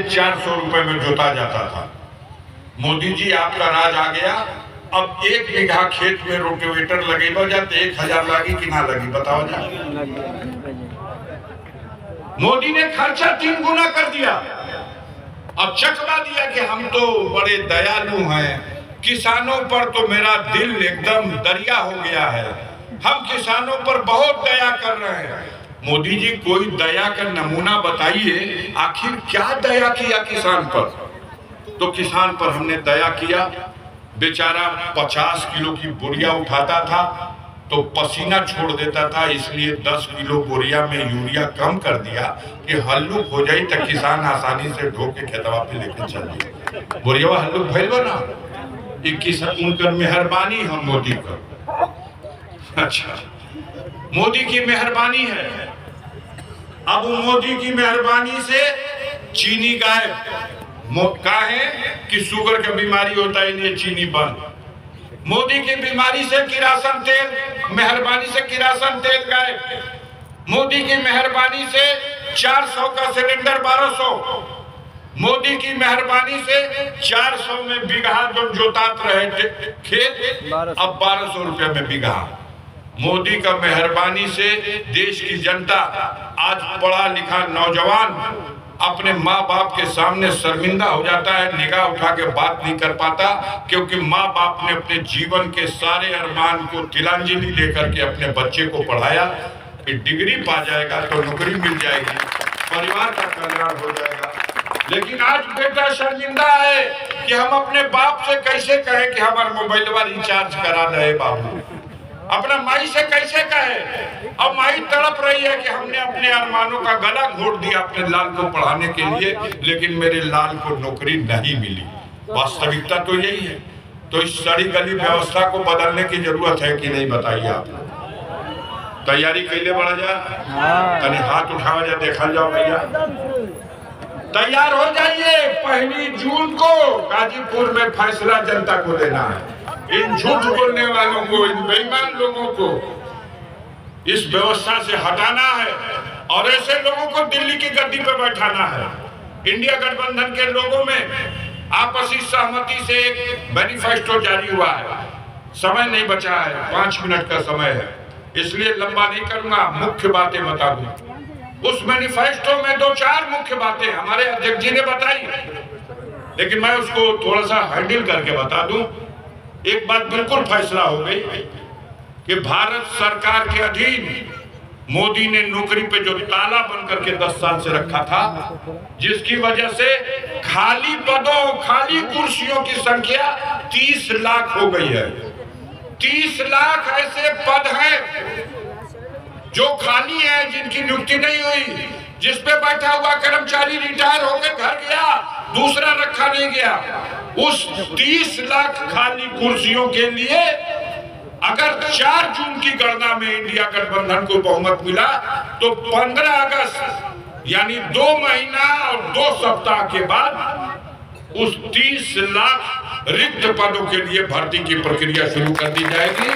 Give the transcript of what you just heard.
400 रुपए में जोता जाता था। मोदी जी आपका राज आ गया, अब 1 बीघा खेत में रोटावेटर लगेगा जाते 1000 लगी कि ना लगी बताओ जा। मोदी ने खर्चा 3 गुना कर दिया। अब चकवा दिया कि हम तो बड़े दयालु हैं, किसानों पर तो मेरा दिल एकदम दरिया हो गया है, हम किसानों पर बहुत दया कर रहे हैं। मोदी जी कोई दया का नमूना बताइए, आखिर क्या दया किया किसान पर? तो किसान पर हमने दया किया। बेचारा 50 किलो की बोरिया उठाता था तो पसीना छोड़ देता था, इसलिए 10 किलो बोरिया में यूरिया कम कर दिया कि हल्लुक हो जाए तो किसान आसानी से ढो के खेतवा पे लेके चल जाए। बोरिया हल्लुक भइल बा ना, उनकर मेहरबानी हम मोदी पर। अच्छा, मोदी की मेहरबानी है। अब मोदी की मेहरबानी से चीनी गायब। का है कि शुगर का बीमारी होता है, इसलिए चीनी बंद। मोदी की बीमारी से किरासन तेल, मेहरबानी से किरासन तेल गायब। मोदी की मेहरबानी से 400 का सिलेंडर 1200। मोदी की मेहरबानी से 400 में बीघा जो जोतात रहे थे खेत, अब 1200 रुपये में बीघा। मोदी का मेहरबानी से देश की जनता, आज पढ़ा लिखा नौजवान अपने माँ बाप के सामने शर्मिंदा हो जाता है, निगाह उठा के बात नहीं कर पाता, क्योंकि माँ बाप ने अपने जीवन के सारे अरमान को तिलांजलि लेकर के अपने बच्चे को पढ़ाया कि डिग्री पा जाएगा तो नौकरी मिल जाएगी, परिवार का कल्याण हो जाएगा। लेकिन आज बेटा शर्मिंदा है कि हम अपने बाप से कैसे कहें कि हमारा मोबाइलवा रिचार्ज करा दे बाबू, अपना माई से कैसे कहे। अब माई तड़प रही है कि हमने अपने अरमानों का गला घोट दिया अपने लाल को पढ़ाने के लिए, लेकिन मेरे लाल को नौकरी नहीं मिली। वास्तविकता तो यही है। तो इस सड़ी गली व्यवस्था को बदलने की जरूरत है कि नहीं, बताइए आप। तैयारी कैले बढ़ा जा, कहीं हाथ उठावा जा, देखा जाओ भैया। तैयार हो जाइए, 1 जून को गाजीपुर में फैसला जनता को देना है। इन झूठ बोलने वालों को, इन बेईमान लोगों को इस व्यवस्था से हटाना है और ऐसे लोगों को दिल्ली की गद्दी पर बैठाना है। इंडिया गठबंधन के लोगों में आपसी सहमति से एक मैनिफेस्टो जारी हुआ है। समय नहीं बचा है, 5 मिनट का समय है, इसलिए लंबा नहीं करूंगा, मुख्य बातें बता दूं। उस मैनिफेस्टो में 2-4 मुख्य बातें हमारे अध्यक्ष जी ने बताई, लेकिन मैं उसको थोड़ा सा हैंडल करके बता दूं। एक बात बिल्कुल फैसला हो गई कि भारत सरकार के अधीन मोदी ने नौकरी पे जो ताला बंद करके 10 साल से रखा था, जिसकी वजह से खाली पदों, खाली कुर्सियों की संख्या 30 लाख हो गई है। 30 लाख ऐसे पद हैं जो खाली है, जिनकी नियुक्ति नहीं हुई, जिसपे बैठा हुआ कर्मचारी रिटायर होकर घर गया, दूसरा रखा नहीं गया। उस 30 लाख खाली कुर्सियों के लिए अगर 4 जून की गणना में इंडिया गठबंधन को बहुमत मिला तो 15 अगस्त यानी 2 महीना और 2 सप्ताह के बाद उस 30 लाख रिक्त पदों के लिए भर्ती की प्रक्रिया शुरू कर दी जाएगी।